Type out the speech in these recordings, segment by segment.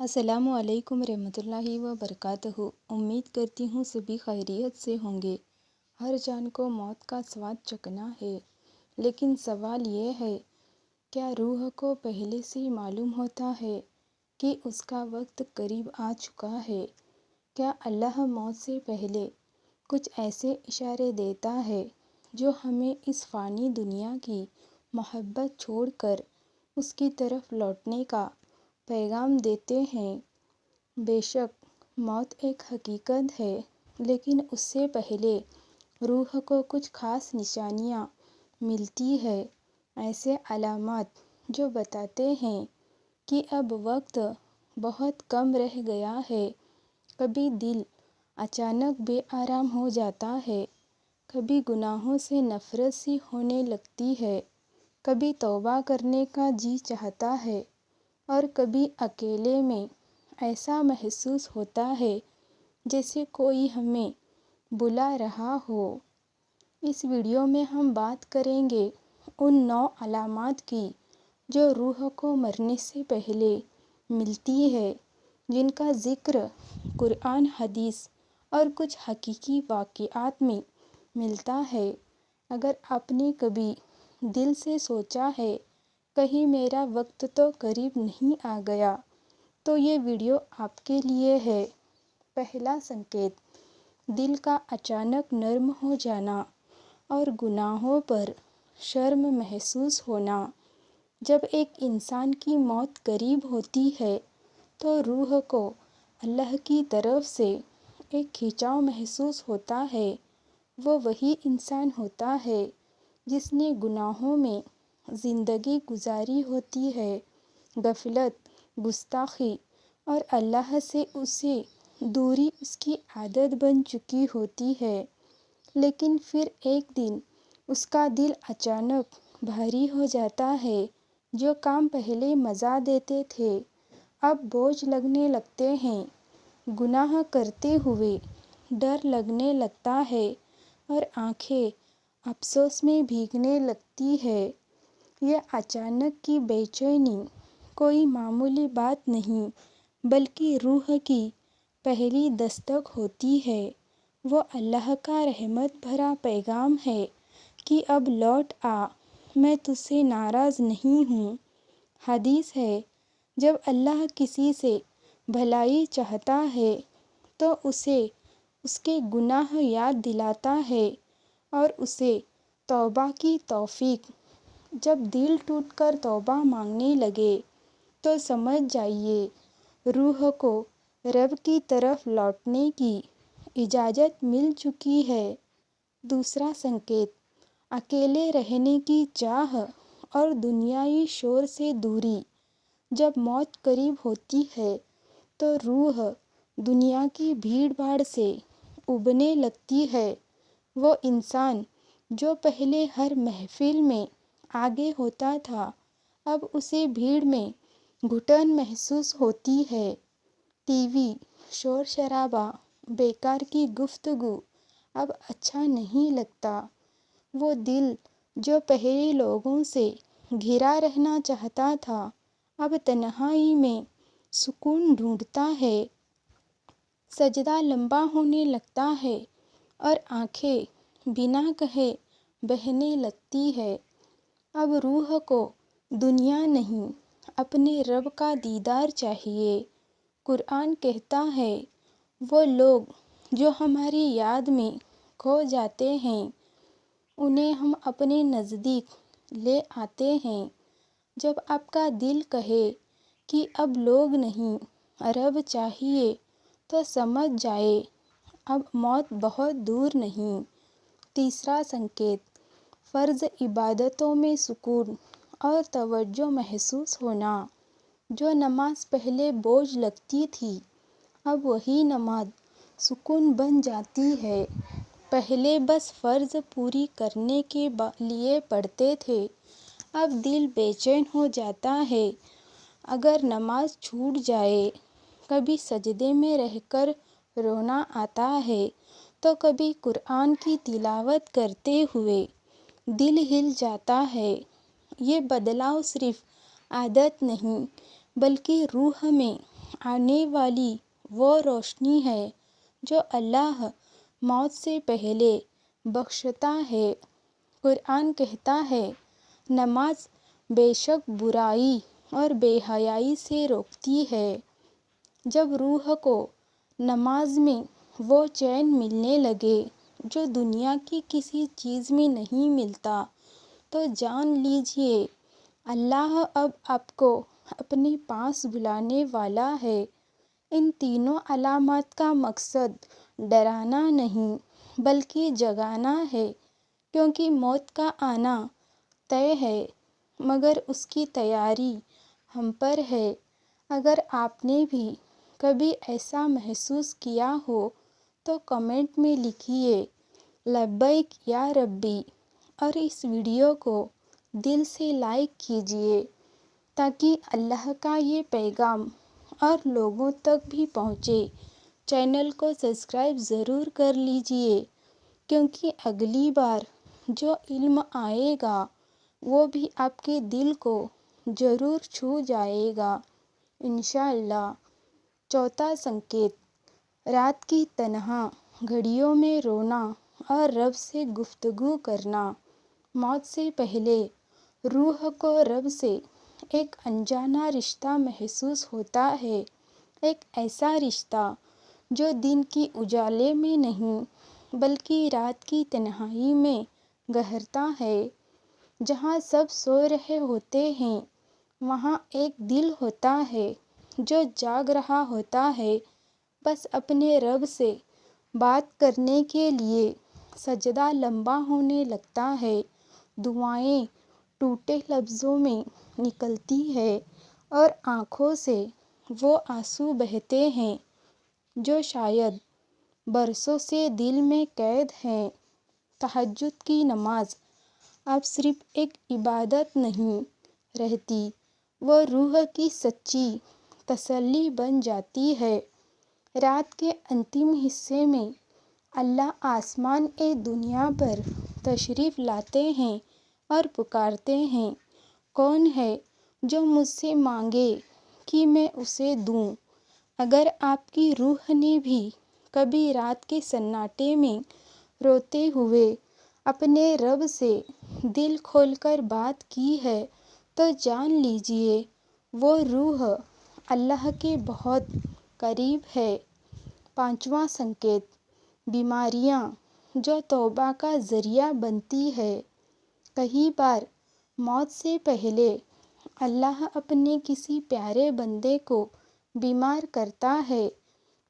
السلام علیکم ورحمۃ اللہ وبرکاتہ۔ امید کرتی ہوں سبھی خیریت سے ہوں گے۔ ہر جان کو موت کا سواد چکھنا ہے، لیکن سوال یہ ہے، کیا روح کو پہلے سے معلوم ہوتا ہے کہ اس کا وقت قریب آ چکا ہے؟ کیا اللہ موت سے پہلے کچھ ایسے اشارے دیتا ہے جو ہمیں اس فانی دنیا کی محبت چھوڑ کر اس کی طرف لوٹنے کا پیغام دیتے ہیں؟ بے شک موت ایک حقیقت ہے، لیکن اس سے پہلے روح کو کچھ خاص نشانیاں ملتی ہے، ایسے علامات جو بتاتے ہیں کہ اب وقت بہت کم رہ گیا ہے۔ کبھی دل اچانک بے آرام ہو جاتا ہے، کبھی گناہوں سے نفرت سی ہونے لگتی ہے، کبھی توبہ کرنے کا جی چاہتا ہے، اور کبھی اکیلے میں ایسا محسوس ہوتا ہے جیسے کوئی ہمیں بلا رہا ہو۔ اس ویڈیو میں ہم بات کریں گے ان 9 علامات کی جو روح کو مرنے سے پہلے ملتی ہے، جن کا ذکر قرآن، حدیث اور کچھ حقیقی واقعات میں ملتا ہے۔ اگر آپ نے کبھی دل سے سوچا ہے کہیں میرا وقت تو قریب نہیں آ گیا، تو یہ ویڈیو آپ کے لیے ہے۔ پہلا سنکیت، دل کا اچانک نرم ہو جانا اور گناہوں پر شرم محسوس ہونا۔ جب ایک انسان کی موت قریب ہوتی ہے تو روح کو اللہ کی طرف سے ایک کھنچاؤ محسوس ہوتا ہے۔ وہ وہی انسان ہوتا ہے جس نے گناہوں میں زندگی گزاری ہوتی ہے، غفلت، گستاخی اور اللہ سے اسے دوری اس کی عادت بن چکی ہوتی ہے۔ لیکن پھر ایک دن اس کا دل اچانک بھاری ہو جاتا ہے۔ جو کام پہلے مزہ دیتے تھے اب بوجھ لگنے لگتے ہیں۔ گناہ کرتے ہوئے ڈر لگنے لگتا ہے اور آنکھیں افسوس میں بھیگنے لگتی ہے۔ یہ اچانک کی بے چینی کوئی معمولی بات نہیں، بلکہ روح کی پہلی دستک ہوتی ہے۔ وہ اللہ کا رحمت بھرا پیغام ہے کہ اب لوٹ آ، میں تجھ سے ناراض نہیں ہوں۔ حدیث ہے، جب اللہ کسی سے بھلائی چاہتا ہے تو اسے اس کے گناہ یاد دلاتا ہے اور اسے توبہ کی توفیق۔ جب دل ٹوٹ کر توبہ مانگنے لگے تو سمجھ جائیے روح کو رب کی طرف لوٹنے کی اجازت مل چکی ہے۔ دوسرا سنکیت، اکیلے رہنے کی چاہ اور دنیائی شور سے دوری۔ جب موت قریب ہوتی ہے تو روح دنیا کی بھیڑ بھاڑ سے اُبنے لگتی ہے۔ وہ انسان جو پہلے ہر محفل میں آگے ہوتا تھا، اب اسے بھیڑ میں گھٹن محسوس ہوتی ہے۔ ٹی وی، شور شرابہ، بیکار کی گفتگو اب اچھا نہیں لگتا۔ وہ دل جو پہلے لوگوں سے گھرا رہنا چاہتا تھا، اب تنہائی میں سکون ڈھونڈتا ہے۔ سجدہ لمبا ہونے لگتا ہے اور آنکھیں بنا کہے بہنے لگتی ہے۔ اب روح کو دنیا نہیں، اپنے رب کا دیدار چاہیے۔ قرآن کہتا ہے، وہ لوگ جو ہماری یاد میں کھو جاتے ہیں انہیں ہم اپنے نزدیک لے آتے ہیں۔ جب آپ کا دل کہے کہ اب لوگ نہیں، رب چاہیے، تو سمجھ جائے اب موت بہت دور نہیں۔ تیسرا سنکیت، فرض عبادتوں میں سکون اور توجہ محسوس ہونا۔ جو نماز پہلے بوجھ لگتی تھی، اب وہی نماز سکون بن جاتی ہے۔ پہلے بس فرض پوری کرنے کے لیے پڑھتے تھے، اب دل بے چین ہو جاتا ہے اگر نماز چھوٹ جائے۔ کبھی سجدے میں رہ کر رونا آتا ہے تو کبھی قرآن کی تلاوت کرتے ہوئے دل ہل جاتا ہے۔ یہ بدلاؤ صرف عادت نہیں، بلکہ روح میں آنے والی وہ روشنی ہے جو اللہ موت سے پہلے بخشتا ہے۔ قرآن کہتا ہے، نماز بے شک برائی اور بے حیائی سے روکتی ہے۔ جب روح کو نماز میں وہ چین ملنے لگے جو دنیا کی کسی چیز میں نہیں ملتا، تو جان لیجیے اللہ اب آپ کو اپنے پاس بلانے والا ہے۔ ان تینوں علامات کا مقصد ڈرانا نہیں بلکہ جگانا ہے، کیونکہ موت کا آنا طے ہے، مگر اس کی تیاری ہم پر ہے۔ اگر آپ نے بھی کبھی ایسا محسوس کیا ہو تو کمنٹ میں لکھیے لبیک یا ربی، اور اس ویڈیو کو دل سے لائک کیجیے تاکہ اللہ کا یہ پیغام اور لوگوں تک بھی پہنچے۔ چینل کو سبسکرائب ضرور کر لیجیے، کیونکہ اگلی بار جو علم آئے گا وہ بھی آپ کے دل کو ضرور چھو جائے گا انشاءاللہ۔ چوتھا سنکیت، رات کی تنہا گھڑیوں میں رونا اور رب سے گفتگو کرنا۔ موت سے پہلے روح کو رب سے ایک انجانا رشتہ محسوس ہوتا ہے، ایک ایسا رشتہ جو دن کی اجالے میں نہیں بلکہ رات کی تنہائی میں گہرتا ہے۔ جہاں سب سو رہے ہوتے ہیں وہاں ایک دل ہوتا ہے جو جاگ رہا ہوتا ہے، بس اپنے رب سے بات کرنے کے لیے۔ سجدہ لمبا ہونے لگتا ہے، دعائیں ٹوٹے لفظوں میں نکلتی ہے، اور آنکھوں سے وہ آنسو بہتے ہیں جو شاید برسوں سے دل میں قید ہیں۔ تہجد کی نماز اب صرف ایک عبادت نہیں رہتی، وہ روح کی سچی تسلی بن جاتی ہے۔ رات کے انتم حصے میں اللہ آسمان دنیا پر تشریف لاتے ہیں اور پکارتے ہیں، کون ہے جو مجھ سے مانگے کہ میں اسے دوں۔ اگر آپ کی روح نے بھی کبھی رات کے سناٹے میں روتے ہوئے اپنے رب سے دل کھول کر بات کی ہے تو جان لیجیے وہ روح اللہ کے بہت قریب ہے۔ پانچواں سنکیت، بیماریاں جو توبہ کا ذریعہ بنتی ہے۔ کئی بار موت سے پہلے اللہ اپنے کسی پیارے بندے کو بیمار کرتا ہے،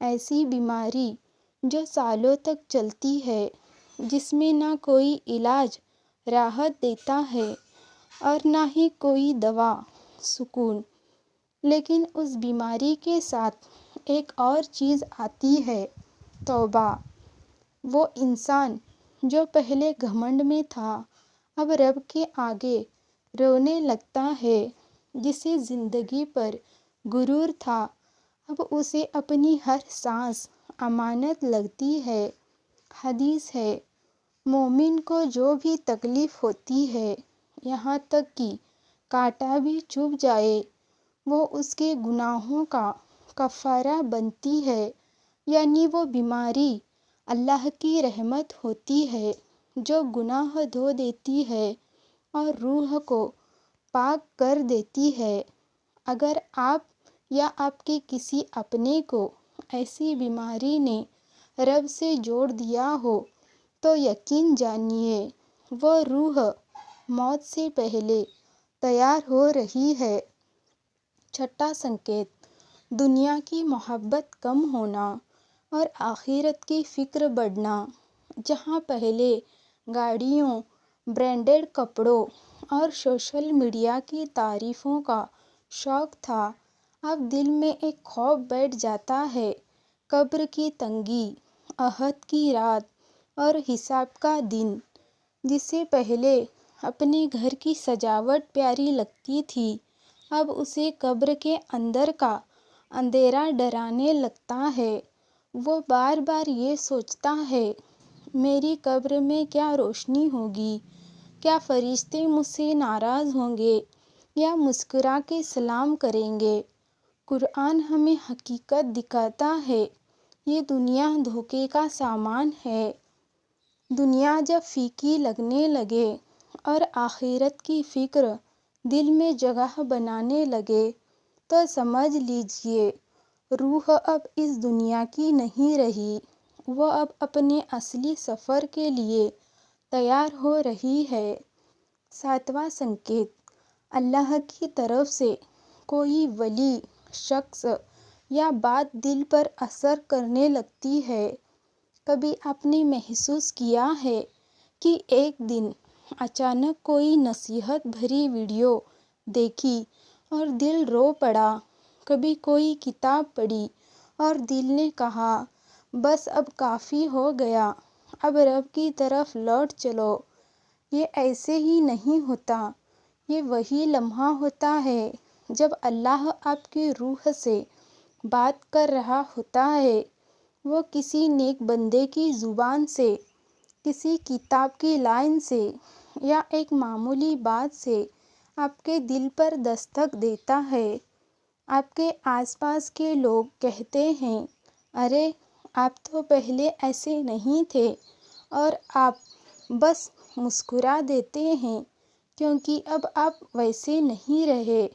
ایسی بیماری جو سالوں تک چلتی ہے، جس میں نہ کوئی علاج راحت دیتا ہے اور نہ ہی کوئی دوا سکون۔ لیکن اس بیماری کے ساتھ ایک اور چیز آتی ہے، توبہ۔ وہ انسان جو پہلے گھمنڈ میں تھا اب رب کے آگے رونے لگتا ہے، جسے زندگی پر غرور تھا اب اسے اپنی ہر سانس امانت لگتی ہے۔ حدیث ہے، مومن کو جو بھی تکلیف ہوتی ہے، یہاں تک کہ کانٹا بھی چبھ جائے، وہ اس کے گناہوں کا کفارہ بنتی ہے، یعنی وہ بیماری اللہ کی رحمت ہوتی ہے جو گناہ دھو دیتی ہے اور روح کو پاک کر دیتی ہے۔ اگر آپ یا آپ کے کسی اپنے کو ایسی بیماری نے رب سے جوڑ دیا ہو تو یقین جانیے وہ روح موت سے پہلے تیار ہو رہی ہے۔ چھٹا سنکیت، دنیا کی محبت کم ہونا اور آخرت کی فکر بڑھنا۔ جہاں پہلے گاڑیوں، برانڈڈ کپڑوں اور سوشل میڈیا کی تعریفوں کا شوق تھا، اب دل میں ایک خوف بیٹھ جاتا ہے، قبر کی تنگی، احد کی رات اور حساب کا دن۔ جسے پہلے اپنے گھر کی سجاوٹ پیاری لگتی تھی، اب اسے قبر کے اندر کا اندھیرا ڈرانے لگتا ہے۔ وہ بار بار یہ سوچتا ہے، میری قبر میں کیا روشنی ہوگی؟ کیا فرشتے مجھ سے ناراض ہوں گے یا مسکرا کے سلام کریں گے؟ قرآن ہمیں حقیقت دکھاتا ہے، یہ دنیا دھوکے کا سامان ہے۔ دنیا جب پھیکی لگنے لگے اور آخرت کی فکر دل میں جگہ بنانے لگے تو سمجھ لیجیے روح اب اس دنیا کی نہیں رہی، وہ اب اپنے اصلی سفر کے لیے تیار ہو رہی ہے۔ 7واں سنکیت، اللہ کی طرف سے کوئی ولی، شخص یا بات دل پر اثر کرنے لگتی ہے۔ کبھی آپ نے محسوس کیا ہے کہ ایک دن اچانک کوئی نصیحت بھری ویڈیو دیکھی اور دل رو پڑا، کبھی کوئی کتاب پڑھی اور دل نے کہا بس اب کافی ہو گیا، اب رب کی طرف لوٹ چلو۔ یہ ایسے ہی نہیں ہوتا، یہ وہی لمحہ ہوتا ہے جب اللہ آپ کی روح سے بات کر رہا ہوتا ہے۔ وہ کسی نیک بندے کی زبان سے، کسی کتاب کی لائن سے یا ایک معمولی بات سے آپ کے دل پر دستک دیتا ہے۔ آپ کے آس پاس کے لوگ کہتے ہیں، ارے آپ تو پہلے ایسے نہیں تھے، اور آپ بس مسکرا دیتے ہیں کیونکہ اب آپ ویسے نہیں رہے،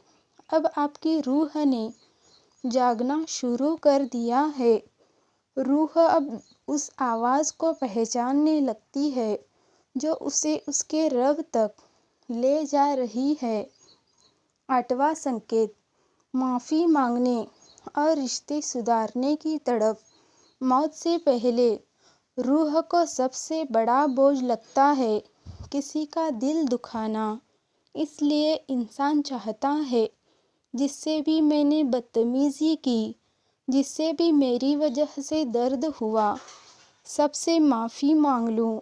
اب آپ کی روح نے جاگنا شروع کر دیا ہے۔ روح اب اس آواز کو پہچاننے لگتی ہے جو اسے اس کے رب تک لے جا رہی ہے۔ 8واں سنکیت، معافی مانگنے اور رشتے سدھارنے کی تڑپ۔ موت سے پہلے روح کو سب سے بڑا بوجھ لگتا ہے کسی کا دل دکھانا، اس لیے انسان چاہتا ہے جس سے بھی میں نے بدتمیزی کی، جس سے بھی میری وجہ سے درد ہوا، سب سے معافی مانگ لوں۔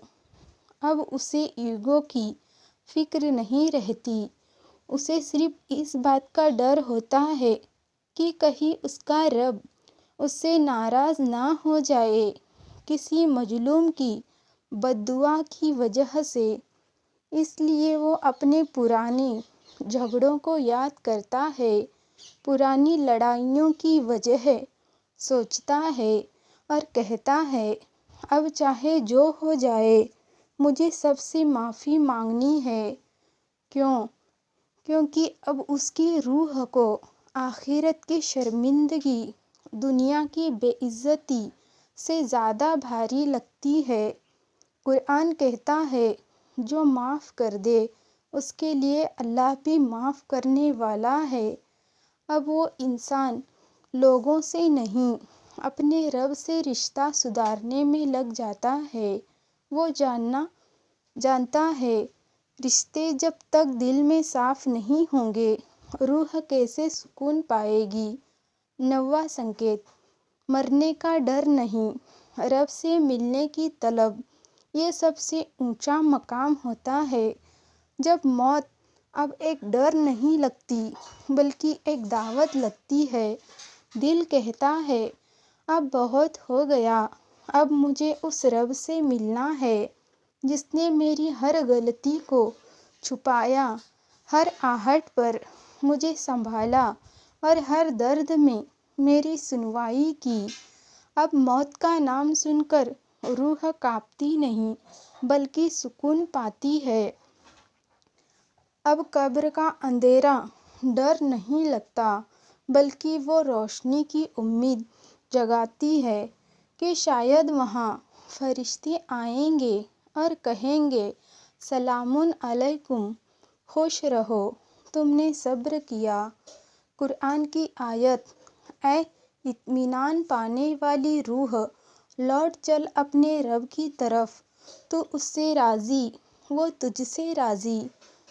اب اسے ایگو کی فکر نہیں رہتی، اسے صرف اس بات کا ڈر ہوتا ہے کہ کہیں اس کا رب اس سے ناراض نہ ہو جائے کسی مظلوم کی بد دعا کی وجہ سے۔ اس لیے وہ اپنے پرانے جھگڑوں کو یاد کرتا ہے، پرانی لڑائیوں کی وجہ سوچتا ہے اور کہتا ہے اب چاہے جو ہو جائے مجھے سب سے معافی مانگنی ہے۔ کیونکہ اب اس کی روح کو آخرت کی شرمندگی دنیا کی بے عزتی سے زیادہ بھاری لگتی ہے۔ قرآن کہتا ہے جو معاف کر دے اس کے لیے اللہ بھی معاف کرنے والا ہے۔ اب وہ انسان لوگوں سے نہیں اپنے رب سے رشتہ سدھارنے میں لگ جاتا ہے۔ وہ جانتا ہے رشتے جب تک دل میں صاف نہیں ہوں گے روح کیسے سکون پائے گی۔ 9واں سنکیت، مرنے کا ڈر نہیں، رب سے ملنے کی طلب۔ یہ سب سے اونچا مقام ہوتا ہے جب موت اب ایک ڈر نہیں لگتی بلکہ ایک دعوت لگتی ہے۔ دل کہتا ہے اب بہت ہو گیا، اب مجھے اس رب سے ملنا ہے جس نے میری ہر غلطی کو چھپایا، ہر آہٹ پر مجھے سنبھالا اور ہر درد میں میری سنوائی کی۔ اب موت کا نام سن کر روح کانپتی نہیں بلکہ سکون پاتی ہے۔ اب قبر کا اندھیرا ڈر نہیں لگتا بلکہ وہ روشنی کی امید جگاتی ہے کہ شاید وہاں فرشتے آئیں گے اور کہیں گے سلام علیکم، خوش رہو، تم نے صبر کیا۔ قرآن کی آیت، اے اطمینان پانے والی روح، لوٹ چل اپنے رب کی طرف، تو اس سے راضی، وہ تجھ سے راضی۔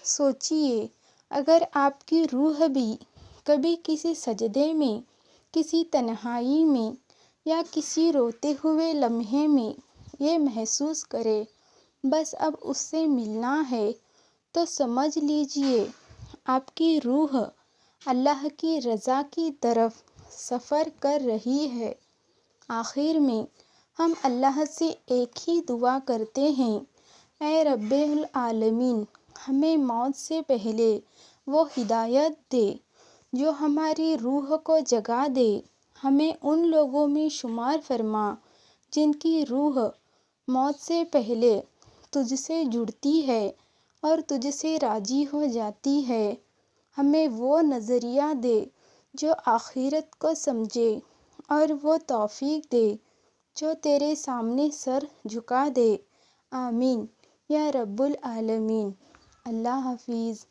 سوچیے اگر آپ کی روح بھی کبھی کسی سجدے میں، کسی تنہائی میں یا کسی روتے ہوئے لمحے میں یہ محسوس کرے بس اب اس سے ملنا ہے، تو سمجھ لیجیے آپ کی روح اللہ کی رضا کی طرف سفر کر رہی ہے۔ آخر میں ہم اللہ سے ایک ہی دعا کرتے ہیں، اے رب العالمین، ہمیں موت سے پہلے وہ ہدایت دے جو ہماری روح کو جگا دے۔ ہمیں ان لوگوں میں شمار فرما جن کی روح موت سے پہلے تجھ سے جڑتی ہے اور تجھ سے راضی ہو جاتی ہے۔ ہمیں وہ نظریہ دے جو آخرت کو سمجھے، اور وہ توفیق دے جو تیرے سامنے سر جھکا دے۔ آمین یا رب العالمین۔ اللہ حافظ۔